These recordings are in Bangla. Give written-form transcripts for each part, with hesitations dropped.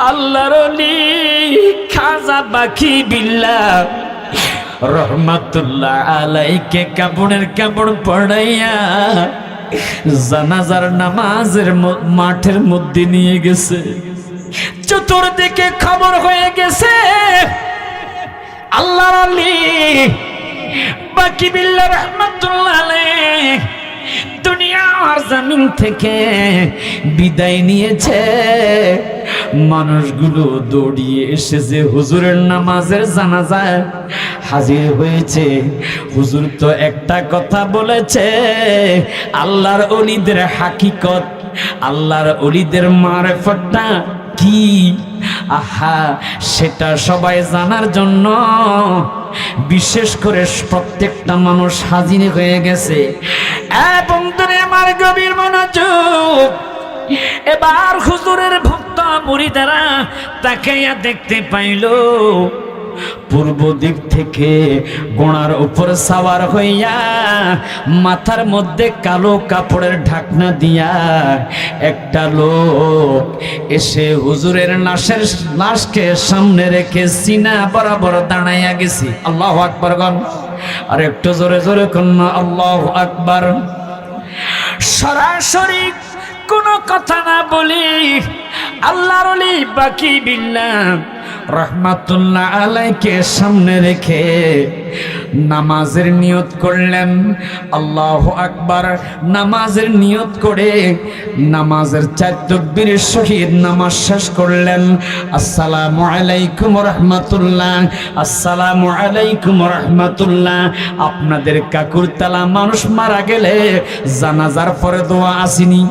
আল্লাহর ওলি খাজা বাকি বিল্লাহ রহমাতুল্লাহ আলাইকে কাপড়ের কাপড় পড়াইয়া জানাজার নামাজের মাঠের মধ্যে নিয়ে গেছে। চতুর্দিকে খবর হয়ে গেছে আল্লাহর ওলি বাকি বিল্লাহ রহমাতুল্লাহ আলাইহি দুনিয়ার জমিন থেকে বিদায় নিয়েছে। মানুষগুলো দৌড়িয়ে এসেছে হুজুরের নামাজের জানাজায় হাজির হয়েছে। হুজুর তো একটা কথা বলেছে, আল্লাহর ওলিদের হাকিকত, আল্লাহর ওলিদের মারিফতটা কি, আহা সেটা সবাই জানার জন্য বিশেষ করে প্রত্যেকটা মানুষ হাজির হয়ে গেছে। এবং তুমি আমার গভীর মনোযোগ, এবার হুজুরের ভক্ত মুরিদারা তাকাইয়া দেখতে পাইল পূর্ব দিক থেকে গোড়ার উপর সাওয়ার হইয়া মাথার মধ্যে কালো কাপড়ের ঢাকনা দিয়া একটা লোক এসে হুজুরের লাশকে সামনে রেখে সিনা বরাবর দাঁড়াইয়া গেছে। আল্লাহু আকবার গণ, আর একটু জোরে জোরে কন্যা আল্লাহু আকবার। সরাসরি কোনো কথা না বলি আল্লাহর ওলি বাকি বিল্লাহ রহমাতুল্লাহ আলাইকে সামনে রেখে নামাজের নিয়ত করলেন। আল্লাহু আকবার। নামাজের নিয়ত করে নামাজের 4 তাকবীরের সহিত নামাজ শেষ করলেন। আসসালামু আলাইকুম রাহমাতুল্লাহ, আসসালামু আলাইকুম রাহমাতুল্লাহ। আপনাদের কাকুরতলা মানুষ মারা গেলে জানাজার পরে দোয়া আসেনি?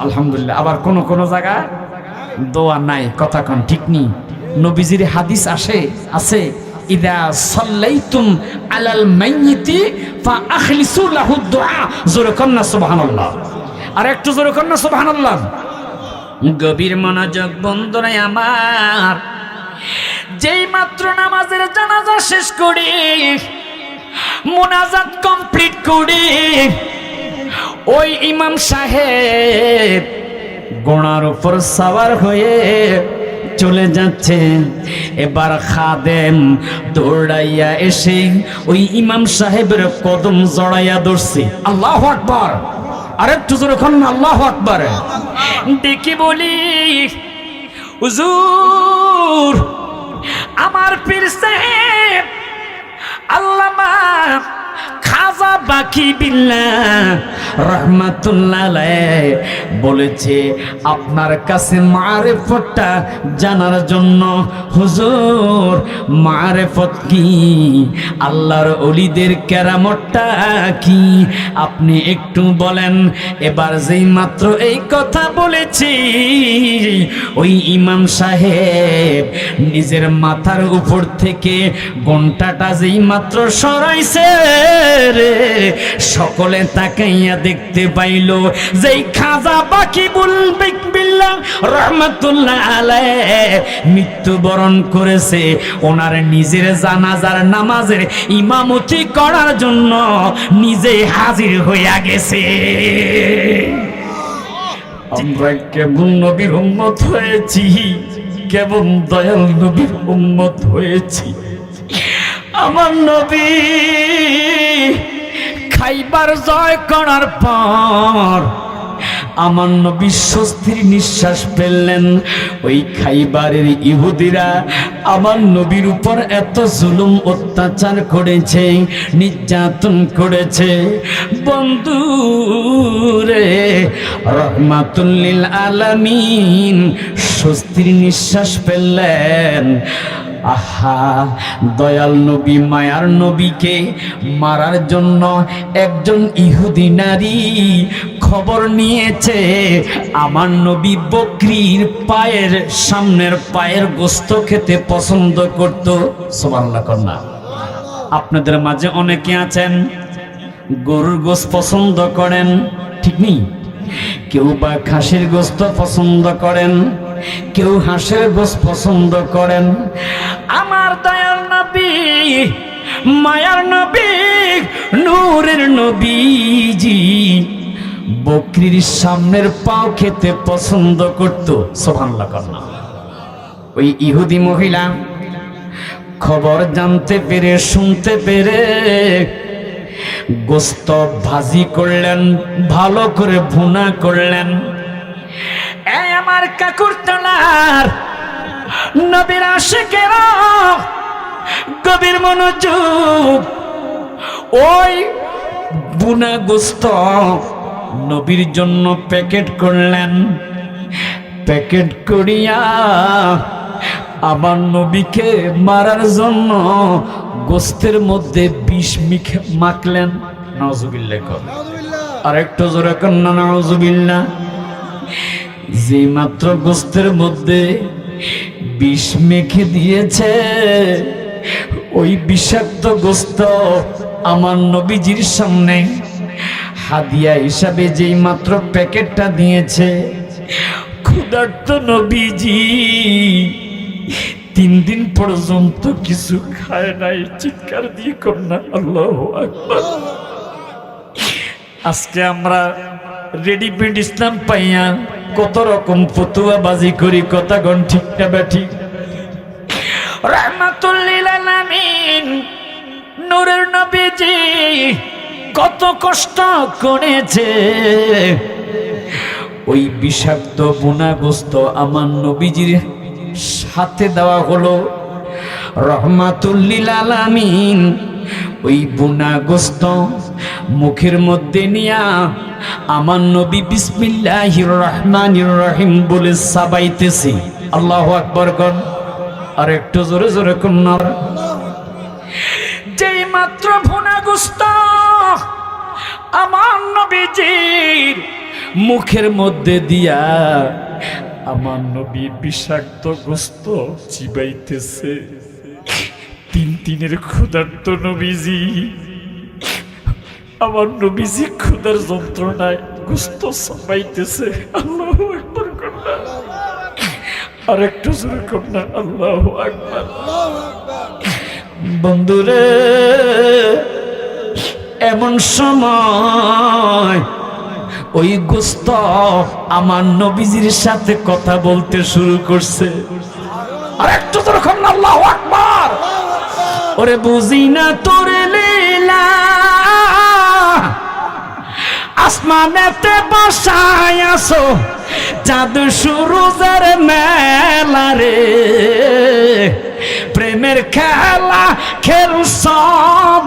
আলহামদুলিল্লাহ। আবার কোন কোন জায়গা দোয়া নাই, কথা কোন ঠিক নেই। নবীজির হাদিস আছে ইদা সাল্লাইতুম আলাল মাইয়িতি ফাআখলিসু লাহু দুআ। জোরে কন্না সুবহানাল্লাহ, আর একটু জোরে কন্না সুবহানাল্লাহ। গভীর মনোযোগ বন্ধুরা আমার, যেই মাত্র নামাজের জানাজা শেষ করে মুনাজাত কমপ্লিট করে ওই ইমাম সাহেব গোড়ার উপর সাওয়ার হয়ে চলে যাচ্ছে। এবার খাদেম দৌড়াইয়া এসে ওই ইমাম সাহেবের কদম জড়াইয়া ধরছে। আল্লাহু আকবার। আরেকটু জোরে কন্না আল্লাহু আকবার। দেখি বলি হুজুর, আমার পীর সাহেব আল্লামা খাজা বাকি বিল্লাহ রহমাতুল্লাহ আলাইহি বলেছে আপনার কাছে মারিফতটা জানার জন্য। হুজুর, মারিফত কি, আল্লাহর ওলিদের কেরামতটা কি, আপনি একটু বলেন। এবার যেই মাত্র এই কথা বলেছি ওই ইমাম সাহেব নিজের মাথার উপর থেকে ঘণ্টাটা যেই মাত্র সরাইছে রে, সকলে তাকাইয়া দেখতে পাইল যে খাজা বাকি বিল্লাহ রহমাতুল্লাহ আলাইহি মৃত্যুবরণ করেছে। ওনার নিজের জানাজার নামাজের ইমামতি করার জন্য নিজে হাজির হইয়া গেছে। আমরা কেমন নবীর উম্মত হয়েছি, কেমন দয়াল নবীর উম্মত হয়েছি। আমার নবী খাইবার জয় করার পর আমার নবী স্বস্তির নিঃশ্বাস ফেললেন। ওই খাইবারের ইহুদিরা আমার নবীর উপর এত জুলুম অত্যাচার করেছে, নির্যাতন করেছে। বন্ধু রে, রহমাতুল লিল আলামিন স্বস্তির নিঃশ্বাস ফেললেন। আহা, দয়াল নবী মায়ার নবীকে মারার জন্য একজন ইহুদি নারী খবর নিয়েছে আমার নবী বকরির পায়ের সামনের পায়ের গোশত খেতে পছন্দ করত। সুবহানাল্লাহ কন্যা। আপনাদের মাঝে অনেকে আছেন গরুর গোশত পছন্দ করেন, ঠিক নেই? কেউ বা খাসির গোশত পছন্দ করেন, কেউ হাঁসের গোশত পছন্দ করেন। আমার দয়াল নবী মায়ার নবী নূরের নবীজি বকরির সামনের পাও খেতে পছন্দ করত। সুবহানাল্লাহ। ওই ইহুদি মহিলা খবর জানতে পেরে, শুনতে পেরে গোস্ত ভাজি করলেন, ভালো করে ভুনা করলেন। এই আমার কাকুরতলার নবীর আশিকেরা গভীর মনোযোগ, ওই বুনা গোস্ত নবীর জন্য প্যাকেট করলেন। প্যাকেট করিয়া আমার নবীকে মারার জন্য গোস্তের মধ্যে বিষ মাখলেন। নাউজুবিল্লাহ। আর একটু জোরে কন্যা নাউজুবিল্লাহ। যে মাত্র গোস্তের মধ্যে বিষ মেখে দিয়েছে, ওই বিষাক্ত গোস্ত আমার নবীজির সামনে হাদিয়া হিসাবে যেই মাত্র প্যাকেটটা দিয়েছে, ক্ষুধার্ত নবীজি 3 দিন পর্যন্ত কিছু খায় নাই। চিৎকার দিয়ে কন্যা আল্লাহু আকবার। আজকে আমরা রেডিমেড ইসলাম পাইয়া কত রকম ফতুয়া বাজি করি, কথা গণ ঠিক না ব্যাঠিক? রাহমাতুল লিল আলামিন নূরের নবীজি কত কষ্ট করেছে। ওই বিষাক্ত বুনা গোস্ত আমার নবীজির সাথে দেওয়া হলো। রাহমাতুল লিল আলামিন ওই বুনা গোস্ত মুখের মধ্যে নিয়া আমার নবী বিসমিল্লাহির রহমানির রহিম বলে সাবাইতেছে। আল্লাহু আকবার কোন। আর একটু জোরে জোরে কোন। যেই মাত্র ভুনা গোস্ত আমার নবীজির মুখের মধ্যে দিয়া আমার নবী বিষাক্ত গোস্ত চিবাইতেছে। 3 দিনের ক্ষুধার্ত নবীজি, আমার নবীজি ক্ষুধার যন্ত্রণায় গোস্ত চাবাইতেছে। আল্লাহু আকবার কন্যা। আর একটু জোরে কন্যা আল্লাহু আকবার। বন্ধুরে, এমন সময় ওই গোস্ত আমার নবীজির সাথে কথা বলতে শুরু করছে। আর একটু জোরে কন্যা আল্লাহু আকবার। ওরে বুঝি না তোর লীলা, আসমানেতে বসায় আসো চাঁদ সুরুজের মেলা রে, প্রেমের খেলা খেলছ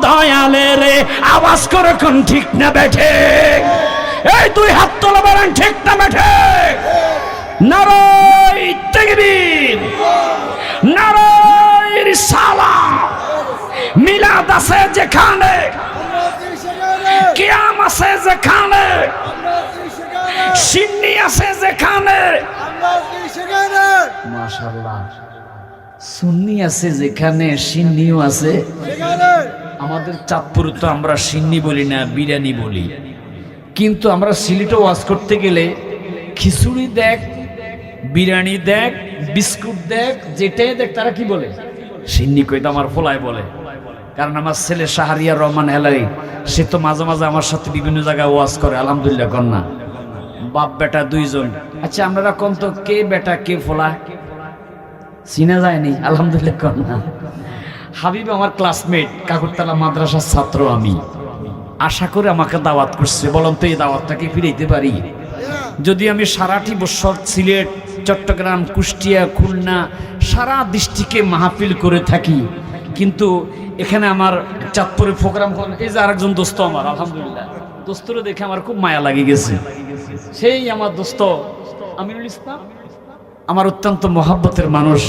দয়ালে রে। আওয়াজ করে কোন ঠিক না বেঠে? এই 2 হাত তোলা বলেন ঠিক না বেঠে? নারায়ে তাকবীর, নারায়ে রিসালাত। মিলাদ আছে যেখানে, কিয়াম আছে যেখানে, সিন্নি আছে যেখানে, মাশাআল্লাহ, সুন্নি আছে যেখানে, সিন্নিও আছে। আমাদের চাঁদপুর তো আমরা সিন্নি বলি না, বিরিয়ানি বলি। কিন্তু আমরা সিলেটে ওয়াজ করতে গেলে খিচুড়ি দেখ, বিরিয়ানি দেখ, বিস্কুট দেখ, যেটাই দেখ তারা কি বলে? সিন্নি। কইতে আমার ফোলায় বলে। কারণ আমার ছেলে শাহরিয়ার রহমান হেলারি, সে তো মাঝে মাঝে আমার সাথে বিভিন্ন জায়গায় ওয়াজ করে। আলহামদুলিল্লাহ কন্যা। বাপ বেটা 2 জন। আচ্ছা আপনারা কোন তো কে বেটা কে ফোলা চিনা যায়নি? আলহামদুলিল্লাহ কন্যা। হাবিব আমার ক্লাসমেট, কাকুরতলা মাদ্রাসার ছাত্র। আমি আশা করে আমাকে দাওয়াত করছে। বলুন তো এই দাওয়াতটাকে ফিরাইতে পারি? যদি আমি সারাটি বছর সিলেট, চট্টগ্রাম, কুষ্টিয়া, খুলনা সারা ডিস্ট্রিক্টে মাহফিল করে থাকি, কিন্তু এখানে আমার চাঁদপুরে প্রোগ্রাম করেন। এই যে আরেকজন দোস্ত আমার, আলহামদুলিল্লাহ দোস্তরে দেখে আমার খুব মায়া লাগে গেছে। সেই আমার দোস্ত আমিনুল ইসলাম, আমার অত্যন্ত মহাব্বতের মানুষ।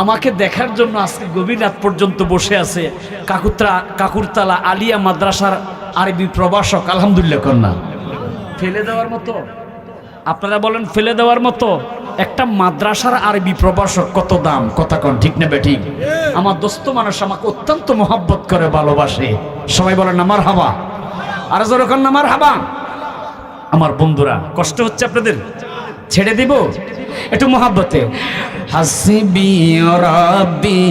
আমাকে দেখার জন্য আজকে গভীর রাত পর্যন্ত বসে আছে। কাকুরতলা আলিয়া মাদ্রাসার আরবি প্রভাষক। আলহামদুলিল্লাহ কন্যা। ফেলে দেওয়ার মতো? আপনারা বলেন ফেলে দেওয়ার মতো? একটা মাদ্রাসার আরবি প্রভাষক কত দাম, কথা কন ঠিক না বেঠিক? আমার দোস্ত মানুষ আমাকে অত্যন্ত মহব্বত করে, ভালোবাসে। সবাই বলেন না মারহাবা। আর যখন না মারহাবা। আমার বন্ধুরা, কষ্ট হচ্ছে আপনাদের? ছেড়ে দিব একটু মোহাব্বতে। হাসবি রাব্বি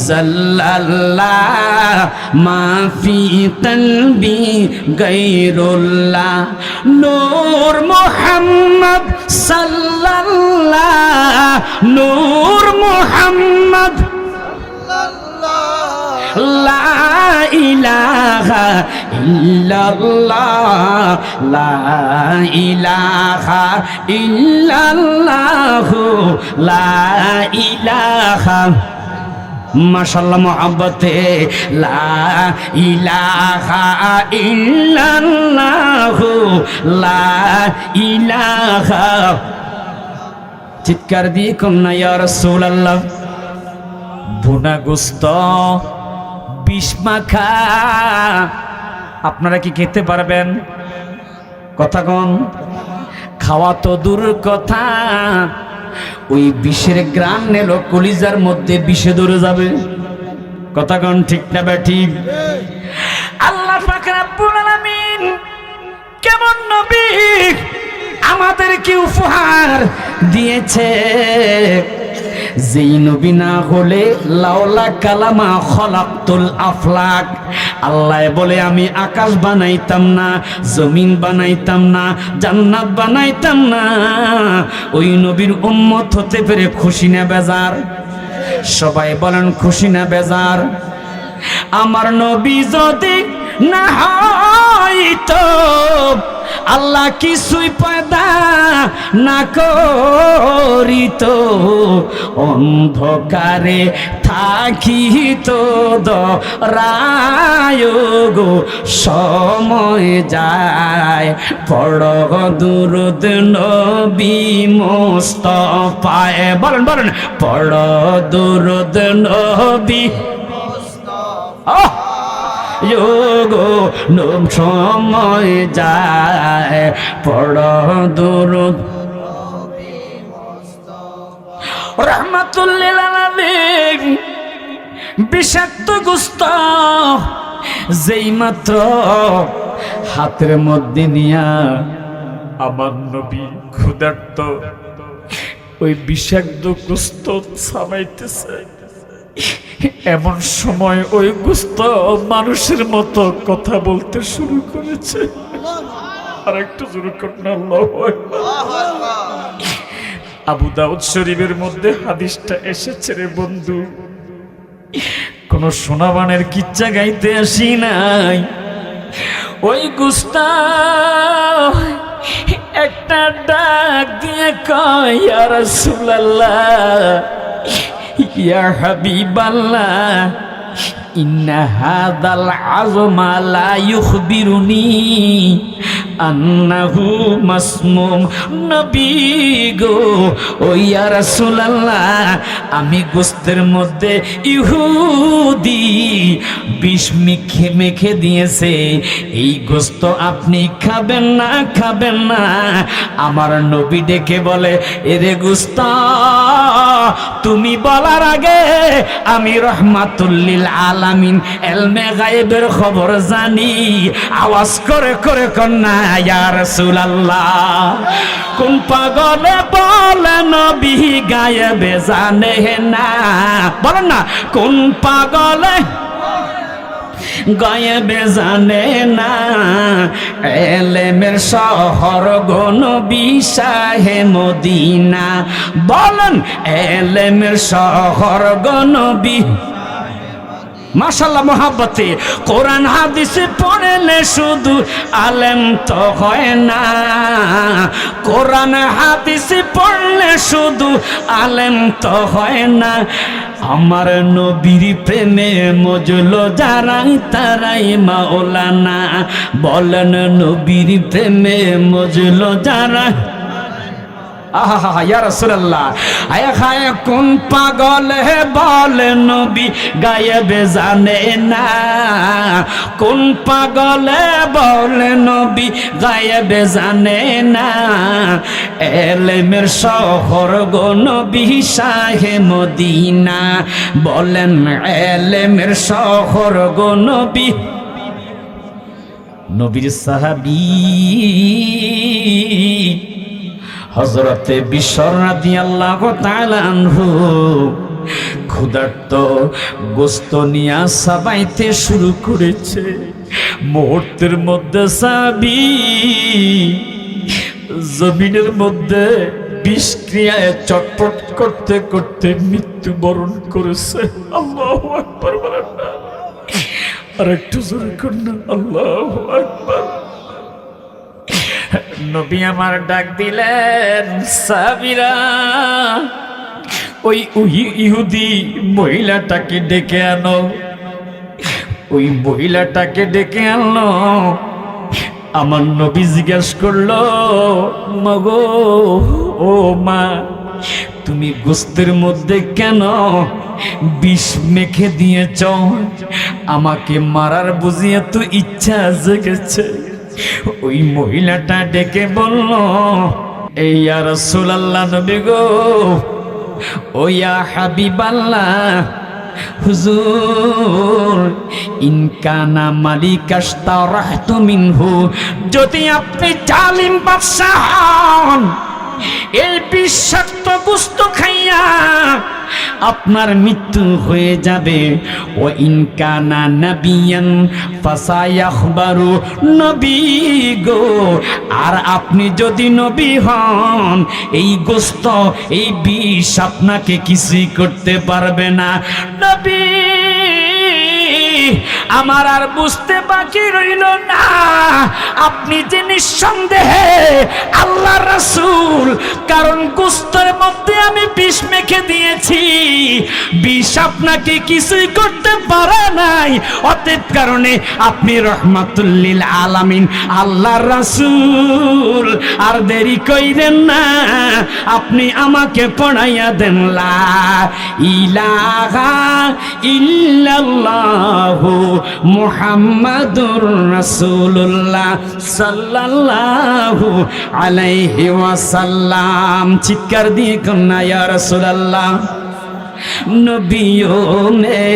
জাল্লাল্লাহ মা ফি কলবি গায়রুল্লাহ নূর মুহাম্মদ সাল্লাল্লাহ নূর মুহাম্মদ লা ইলাহা ইল্লাল্লাহ লা ইলাহা ইল্লাল্লাহ লা ইলাহা মাশাআল্লাহ মোহাব্বতে লা ইলাহা ইল্লাল্লাহ লা ইলাহা। চিৎকার দিয়ে কন্যা ইয়া রাসূলুল্লাহ। ভুনা গোস্ত বিষ মাখা আপনারা কি খেতে পারবেন? কথা কন। খাওয়া তো দূর কথা, ওই বিষের গ্রান নেলো কলিজার মধ্যে বিষে ধরে যাবে। কথা কন ঠিক না ঠিক? আল্লাহ পাক রব্বুল আলামিন কেমন নবী আমাদেরকে উপহার দিয়েছে, যেই নবী না হলে লাউলা কালামা খলাকতুল আফলাক, আল্লাহ বলে আমি আকাশ বানাইতাম না, জমিন বানাইতাম না, জান্নাত বানাইতাম না। ওই নবীর উম্মত হতে পেরে খুশি না বেজার? সবাই বলেন খুশি না বেজার? আমার নবী যদি না হয়তো আল্লাহ কিছুই পয়দা না করিত, অন্ধকারে থাকিত দরায় গো সময় যায়। পড় দুরুদ নবী মুস্তাফায়ে, বলেন বলেন পড় দুরুদ নবী মুস্তাফা যোগো নব সময় যায়। পড় দুরুদ রাহমাতুল লিল আলামিন। বিষাক্ত গোস্ত যেই মাত্র হাতের মধ্যে নিয়া আমার নবী ক্ষুধার্ত ওই বিষাক্ত গোস্ত ছামাইতেছে, এমন সময় ওই গোস্ত মানুষের মতো কথা বলতে শুরু করেছে। আর একটু জোরে করুন আল্লাহু আকবার। আবু দাউদ শরীফের মধ্যে হাদিসটা এসেছে রে বন্ধু। কোন সোনাবানের কিচ্ছা গাইতে আসি নাই। ওই গোস্ত একটা ডাক দিয়ে কয় ইয়া রাসূলুল্লাহ ইয়া হাবিবাল্লাহ ইন্না হাদাল আযমা লা ইখবিরুনি আন্নাহু মাসমুম। নবী গো ও ইয়া রাসূলুল্লাহ, আমি গোস্তের মধ্যে ইহুদি বিষ মেখে দিয়েছে, এই গোস্ত আপনি খাবেন না খাবেন না। আমার নবী ডেকে বলে এরে গোস্ত তুমি বলার আগে আমি রাহমাতুল লিল আলামিন ইলমে গায়েবের খবর জানি। আওয়াজ করে করে কন্যা ইয়া রাসূলুল্লাহ। কোন পাগলে বলে নবী গায়েবে জানে না? বলেন না কোন পাগলে গায়েবে জানে না? এলেমের শহর গো নবী শাহে মদিনা। বলেন এলেমের শহর গো নবী। মাশাআল্লাহ মোহাব্বতে কোরআন হাদিস পড়লে শুধু আলেম তো হয় না, কোরআন হাদিস পড়লে শুধু আলেম তো হয় না। আমার নবীর প্রেমে মজলো যারাই তারাই মাওলানা। বলেন নবীর প্রেমে মজলো যারা। আহা ইয়া রাসূলুল্লাহ। আয় হায় কোন পাগল হে বলে নবী গায়েবে জানে না? কোন পাগল বলে নবী গায়েবে জানে না? এলেমের শহর গো নবী শাহে মদিনা। বলেন এলেমের শহর গো নবী। নবীর সাহাবী হযরতে বিশর রাদিয়াল্লাহু তাআলা আনহু ক্ষুধার্ত গোস্ত নিয়া সাবাইতে শুরু করেছে। মুহূর্তের মধ্যে সাহাবী জমিনের মধ্যে বিষক্রিয়ায় চটপট করতে করতে মৃত্যুবরণ করেছে। আল্লাহু আকবার বলেন না, আর একটু জোরে করুন না, আল্লাহু আকবার। নবী আমার ডাক দিলেন, সাহাবীরা ওই ইহুদি মহিলাটাকে ডেকে আনো। ওই মহিলাটাকে ডেকে আনলো। আমার নবী জিজ্ঞেস করলো, মাগো ও মা, তুমি গোস্তের মধ্যে কেন বিষ মেখে দিয়েছ? আমাকে মারার বুঝিয়ে তো ইচ্ছা জেগেছে। ওই মহিলাটা ডেকে বলল, এই ইয়া রাসূলুল্লাহ, নবী গো, ও ইয়া হাবিবাল্লাহ, হুজুর, ইনকানা মালিকাশতারাহতু মিনহু, যদি আপনি জালিম বাদশাহ হন, এই বিষাক্ত গোশত খাইয়া আপনার মৃত্যু হয়ে যাবে। ও ইনকানা নাবিয়ান ফাসায়াখবারু, নবী গো, আর আপনি যদি নবী হন, এই গোশত, এই বিষ আপনাকে কিছুই করতে পারবে না। নবী আমার আর বুঝতে বাকি রইল না, আপনি যে নিঃসন্দেহে আল্লাহর রাসূল, কারণ গোশতের মধ্যে আমি বিষ মেখে দিয়েছি, বিষ আপনাকে কিছুই করতে পারে নাই। অতএব কারণে আপনি রহমাতুল লিল আলামিন আল্লাহর রাসূল। আর দেরি কইরেন না, আপনি আমাকে পড়াইয়া দেন লা ইলাহা ইল্লাল্লাহু মুহাম্মাদুর রাসূলুল্লাহ সাল্লাল্লাহু আলাইহি ওয়াসাল্লাম। চিৎকার দিয়ে কন্যা ইয়া রাসূলুল্লাহ। नबियों में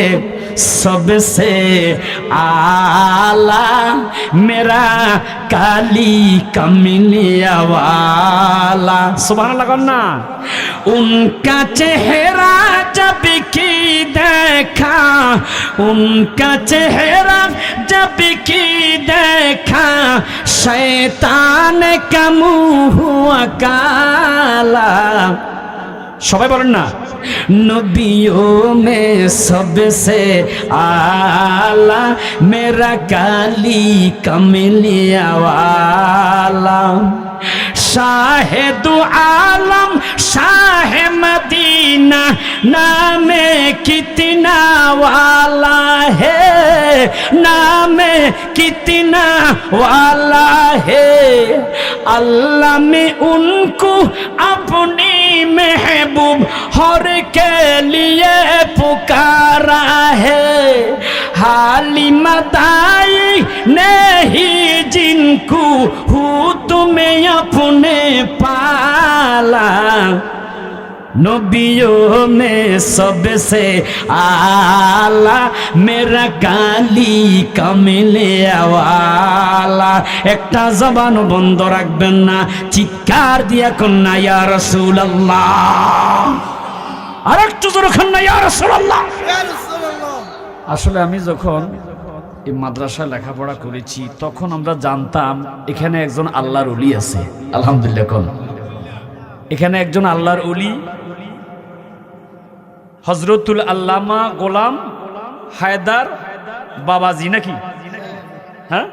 सबसे आला मेरा काली कमीलिया वाला, सुभान अल्लाह करना। उनका चेहरा जब की देखा, उनका चेहरा जब की देखा, शैतान का मुंह हुआ काला। সবাই বলেন না, नबियों में सबसे आला मेरा काली कमलिया वाला, शाहिद आलम शाह मदीना नाम कितना वाला है, नाम कितना वाला है। अल्लाह में उनको अपनी महबूब हर के लिए पुकारा है। हाली मदाई नहीं जिनको हूँ तुम्हें अपने पाला, नबियों में सबसे आला मेरा काली कमले वाला। একটা জবান বন্ধ রাখবেন না, চিৎকার দিয়া কন্যা ইয়া রাসূলুল্লাহ। আর একটু জোরে কন্যা ইয়া রাসূলুল্লাহ। আসলে আমি যখন এই মাদ্রাসায় লেখাপড়া করেছি, তখন আমরা জানতাম এখানে একজন আল্লাহর ওলি আছে। আলহামদুলিল্লাহ, কোন এখানে একজন আল্লাহর ওলি হযরতুল আল্লামা গোলাম হায়দার বাবাজি, নাকি? হ্যাঁ,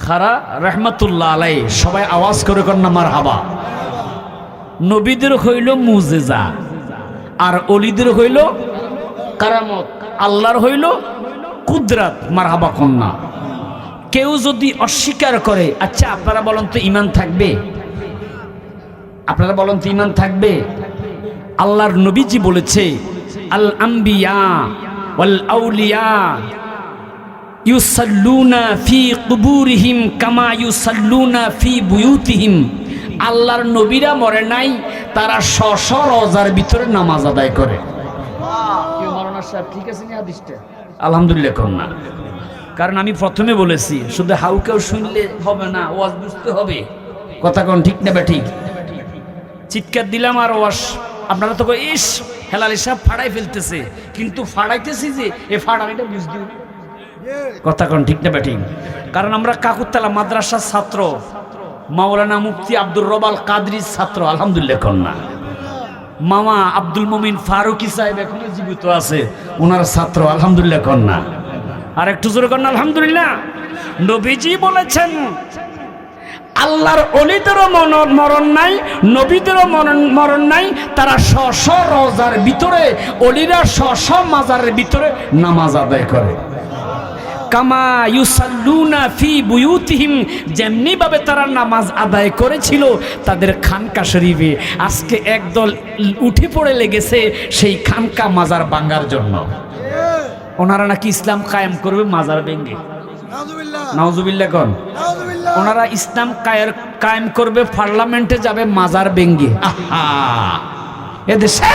খারা রহমাতুল্লাহ আলাই। সবাই আওয়াজ করে কর না মারহাবা। নবীদের হইল মুজিজা, আর ওলিদের হইল কারামত, আল্লাহর হইল কুদরত। মারহাবা কন্যা। কেউ যদি অস্বীকার করে, আচ্ছা আপনারা বলেন তো ঈমান থাকবে? আপনারা বলেন তো ঈমান থাকবে? আল্লাহর নবীজি বলেছে, আল আম্বিয়া ওয়াল আউলিয়া ইউসাল্লুনা ফি কুবুরিহিম কামা ইউসাল্লুনা ফি বুয়ুতিহিম। আল্লাহর নবীরা মরে নাই, তারা স্ব রওজার ভিতরে নামাজ আদায় করে। কি মাওলানা সাহেব ঠিক আছে নি হাদিসটা? আলহামদুলিল্লাহ কোন না। কারণ আমি প্রথমে বলেছি, শুধু হাউকেও শুনলে হবে না, ওয়াজ বুঝতে হবে। কথা কোন ঠিক না? ঠিক। চিৎকার দিলাম আর ওয়াস আপনারা তো ইস হেলাল সাহেব ফাড়াই ফেলতেছে, কিন্তু ফাড়াইতেছি যে এ ফাড়ানিটা বুঝতে কথা কোন ঠিক না ব্যাটিং। কারণ আমরা কাকুরতলা মাদ্রাসার ছাত্র, মাওলানা মুফতি আব্দুর রবাল কাদরির ছাত্র, আলহামদুলিল্লাহ কন্যা। মামা আব্দুল মুমিন ফারুকি সাহেব এখনো জীবিত আছে, ওনার ছাত্র, আলহামদুলিল্লাহ কন্যা। আর একটু জোরে কন্যা আলহামদুলিল্লাহ। নবীজি বলেছেন আল্লাহর অলিদেরও মরণ নাই, নবীদেরও মরণ নাই, তারা স্ব রোজার ভিতরে, অলিরা স্ব মাজারের ভিতরে নামাজ আদায় করে। কামা ইউসাল্লুনা ফি বুয়ুতিহিম, যেমনি ভাবে তারা নামাজ আদায় করেছিল তাদের খানকা শরীফে, আজকে একদল উঠে পড়ে লেগেছে সেই খানকা মাজার ভাঙার জন্য। ওনারা নাকি ইসলাম কায়েম করবে মাজার ভেঙে, নাউজুবিল্লাহ কোন। ওনারা ইসলাম কায়েম করবে, পার্লামেন্টে যাবে মাজার ভেঙে। আহা, এদেশে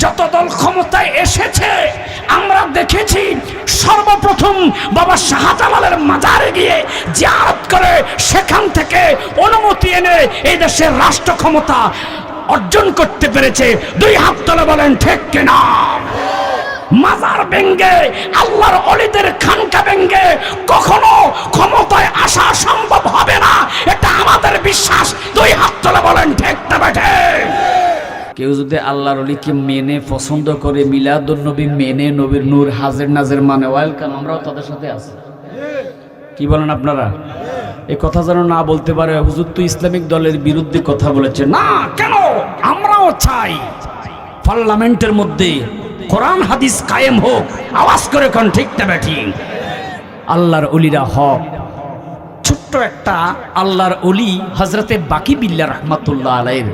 যত দল ক্ষমতায় এসেছে আমরা দেখেছি সর্বপ্রথম বাবা শাহজালালের মাজারে গিয়ে জিয়ারত করে সেখান থেকে অনুমতি এনে এই দেশের রাষ্ট্র ক্ষমতা অর্জন করতে পেরেছে। দুই হাত তুলে বলেন ঠিক কিনা? মাজার ভেঙ্গে, আল্লাহর ওলিদের খানকা ভেঙ্গে কখনো ক্ষমতায় আসা সম্ভব হবে না, এটা আমাদের বিশ্বাস। দুই হাত তুলে বলেন ঠিক না বেঠে? কেউ যদি আল্লাহর ওলিকে মেনে পছন্দ করে, মিলাদুন নবী মেনে, নবীর নূর হাজির নাজির মানে, ওয়েলকাম, আমরাও তাদের সাথে আছি। কি বলেন আপনারা? এই কথা যেন না বলতে পারে হুজুর তো ইসলামিক দলের বিরুদ্ধে কথা বলেছে। না, কেন? আমরাও চাই পার্লামেন্টের মধ্যে কোরআন হাদিস কায়েম হোক। আওয়াজ করে কোন ঠিক না ব্যাঠিক? আল্লাহর ওলিরা হক। ছোট্ট একটা আল্লাহর ওলি হযরতে বাকি বিল্লাহ রাহমাতুল্লাহ আলাইহির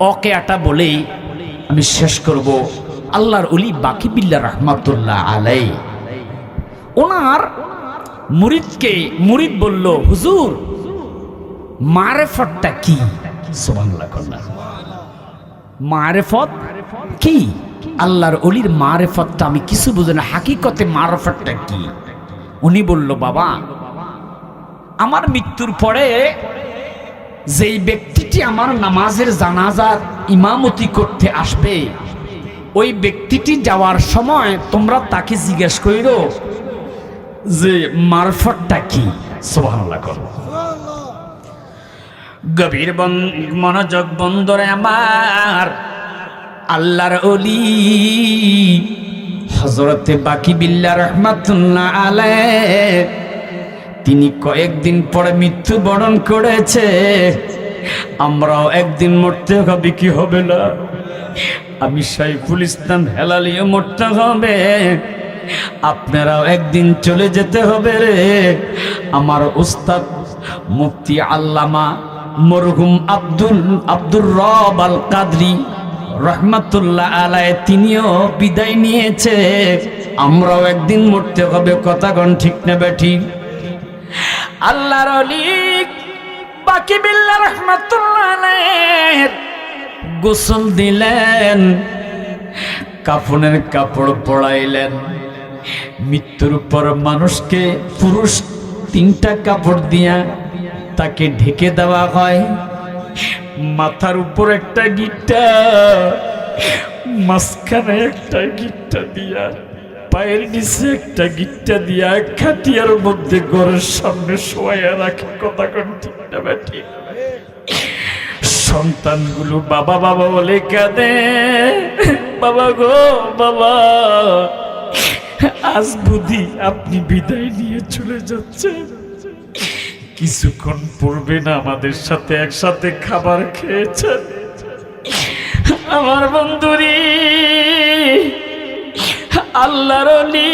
ওকেয়াটা বলেই আমি শেষ করব। আল্লাহর ওলি বাকি বিল্লাহ রাহমাতুল্লাহ আলাইহি, ওনার মুরিদকে মুরিদ বলল, হুজুর মারেফতটা কি? সুবহানাল্লাহ। মারেফত কি? আল্লাহর ওলির মারেফতটা আমি কিছু বুঝি না, হাকিকতে মারেফতটা কি? উনি বলল, বাবা আমার মৃত্যুর পরে যেই ব্যক্তিটি আমার নামাজের জানাজার ইমামতি করতে আসবে, ওই ব্যক্তিটি যাওয়ার সময় তোমরা তাকে জিজ্ঞেস কইরো যে মারফতটা কি। সুবহানাল্লাহ। গভীর মনোযোগ বন্ধুরে আমার, আল্লাহর ওলি হযরতে বাকি বিল্লাহ রাহমাতুল্লাহ আলাইহি তিনি কয়েকদিন পরে মৃত্যুবরণ করেছে। আমরাও একদিন মরতে হবে, কি হবে না? আমি সাইফুল ইসলাম হেলালিও মরতে হবে, আপনারাও একদিন চলে যেতে হবে রে। আমার উস্তাদ মুফতি আল্লামা মরহুম আব্দুর রব আল কাদরি রহমাতুল্লাহ আলাইহি তিনিও বিদায় নিয়েছে। আমরাও একদিন মরতে হবে, কথা কোন ঠিক না বেঠিক? আল্লাহর ওলি বাকি বিল্লাহ রাহমাতুল্লাহ আলাইহি গোসল দিলেন, কাফনের কাপড় পরাইলেন। মৃত্যুর পর মানুষকে পুরুষ 3টা কাপড় দিয়া তাকে ঢেকে দেওয়া হয়। মাথার উপর একটা গিট্টা, মাঝখানে একটা গিট্টা দিয়া, পায়ের নিচে একটা গিট্টা দিয়া খাটিয়ার মধ্যে ঘরের সামনে শোয়াইয়া রাখে। কথা কোন ঠিক না বেঠিক? সন্তানগুলো বাবা বাবা বলে কাঁদে, বাবা গো বাবা, আজ বুঝি আপনি বিদায় নিয়ে চলে যাচ্ছেন, কিছুক্ষণ পূর্বে না আমাদের সাথে একসাথে খাবার খেয়েছেন। আমার বন্ধুরি আল্লাহর ওলি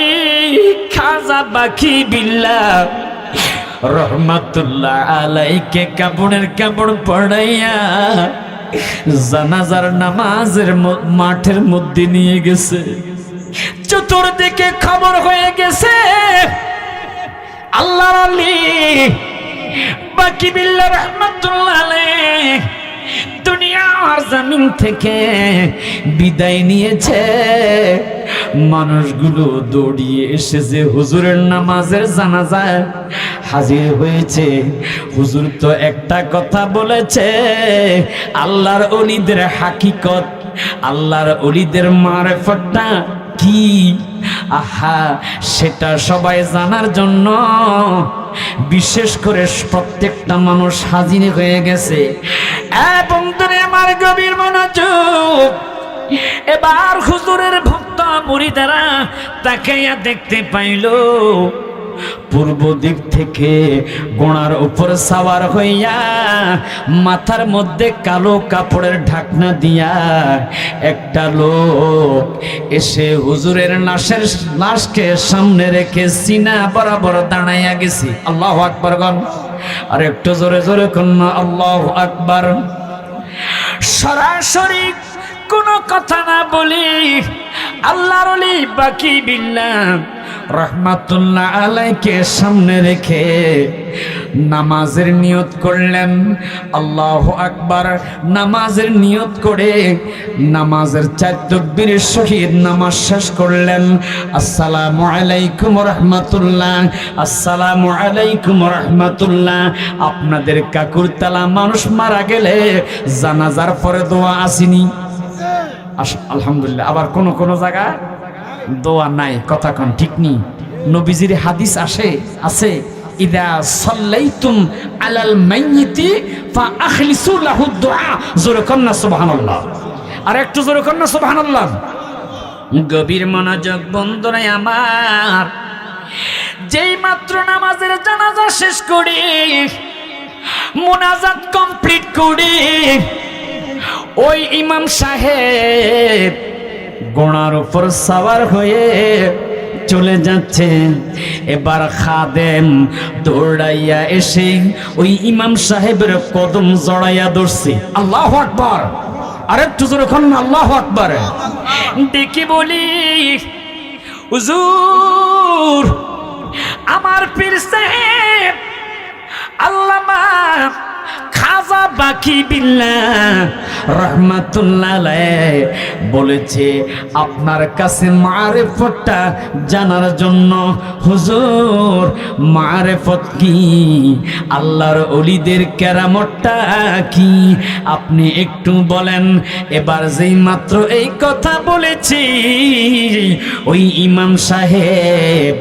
খাজা বাকি বিল্লাহ রহমাতুল্লাহ আলাইহিকে কাপড়ের কাপড় পড়াইয়া জানাজার নামাজের মাঠের মধ্যে নিয়ে গেছে। চতুর্দিকে খবর হয়ে গেছে আল্লাহর ওলি বাকি বিল্লাহ রহমাতুল্লাহ আলাইহি দুনিয়ার জমিন থেকে বিদায় নিয়েছে। মানুষগুলো দৌড়িয়ে এসেছে হুজুরের নামাজের জানাজায় হাজির হয়েছে। হুজুর তো একটা কথা বলেছে, আল্লাহর ওলিদের হাকিকত, আল্লাহর ওলিদের মারিফতটা কি, আহা সেটা সবাই জানার জন্য বিশেষ করে প্রত্যেকটা মানুষ হাজির হয়ে গেছে। এবং তুমি আমার গভীর মনোযোগ, এবার হুজুরের ভক্ত মুরিদারা তাকাইয়া দেখতে পাইল পূর্ব দিক থেকে গোড়ার উপর সাওয়ার হইয়া মাথার মধ্যে কালো কাপড়ের ঢাকনা দিয়া একটা লোক এসে হুজুরের লাশকে সামনে রেখে সিনা বরাবর দাঁড়াইয়া গেছে। আল্লাহু আকবার গণ, আর একটু জোরে জোরে কন্যা আল্লাহু আকবার। সরাসরি কোনো কথা না বলি আল্লাহর ওলি বাকি বিল্লাহ রহমাতুল্লাহ আলাইকে সামনে রেখে নামাজের নিয়ত করলেন। আল্লাহু আকবার। নামাজের নিয়ত করে নামাজের 4 তাকবীরের সহিত নামাজ শেষ করলেন। আসসালামু আলাইকুম রাহমাতুল্লাহ, আসসালামু আলাইকুম রাহমাতুল্লাহ। আপনাদের কাকুরতলা মানুষ মারা গেলে জানাজার পরে দোয়া আসেনি? আলহামদুলিল্লাহ। আবার কোন কোন জায়গায় দোয়া নাই, কথা কোন ঠিক নেই। নবীজির হাদিস আছে ইদা সাল্লাইতুম আলাল মাইয়িতি ফাআখলিসু লাহু দুআ। জোরে কন্না সুবহানাল্লাহ, আর একটু জোরে কন্না সুবহানাল্লাহ। গভীর মনোযোগ বন্ধুরা আমার, যেই মাত্র নামাজের জানাজা শেষ করি, মুনাজাত কমপ্লিট করি, ওই ইমাম সাহেব গোড়ার উপর সাওয়ার হয়ে চলে যাচ্ছে। এবার খাদেম দৌড়াইয়া এসে ওই ইমাম সাহেবের কদম জড়াইয়া ধরছে। আল্লাহু আকবার। আরেকটু জোরে করেন আল্লাহু আকবার। ডেকে বলি, হুজুর আমার পীর সাহেব আল্লামা খাজা বাকি বিল্লাহ রহমাতুল্লাহ আলাইহি বলেছে আপনার কাছে মারিফতটা জানার জন্য। হুজুর মারিফত কি, আল্লাহর ওলিদের কেরামতটা কি, আপনি একটু বলেন। এবার যেই মাত্র এই কথা বলেছি, ওই ইমাম সাহেব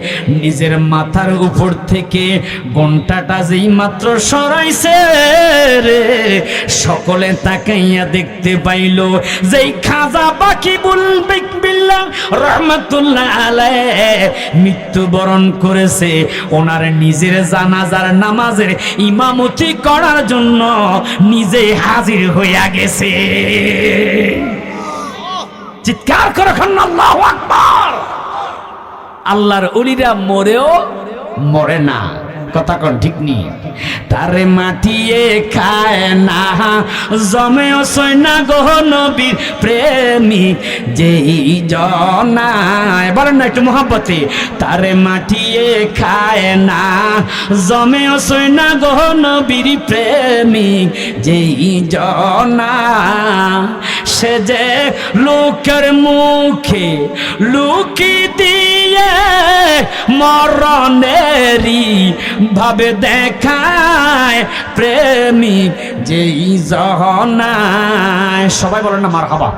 নিজের মাথার উপর থেকে ঘণ্টাটা যেই মাত্র সরাইছে রে, সকলে তাকাইয়া দেখতে পাইল যেই খাজা বাকি বিল্লাহ রহমাতুল্লাহ আলাইহি মৃত্যুবরণ করেছে। ওনার নিজের জানাজার নামাজের ইমামতি করার জন্য নিজে হাজির হইয়া গেছে। চিৎকার করে আল্লাহু আকবার। আল্লাহর ওলিরা মরেও মরে না, কথা কোন ঠিক নেই। তারে মাটিয়ে খায় না, জমেও সৈনা গো নবীর প্রেমিক যেই জনা। এবার না একটু মহব্বতে। তারে মাটিয়ে খায় না, জমেও সৈনা গো নবীর প্রেমিক যেই জনা। সে যে লোকের মুখে লুকি দিয়ে মরণেরই ভাবে দেখায় প্রেমিক যেই জহনায়। সবাই বলেন না মারহাবা।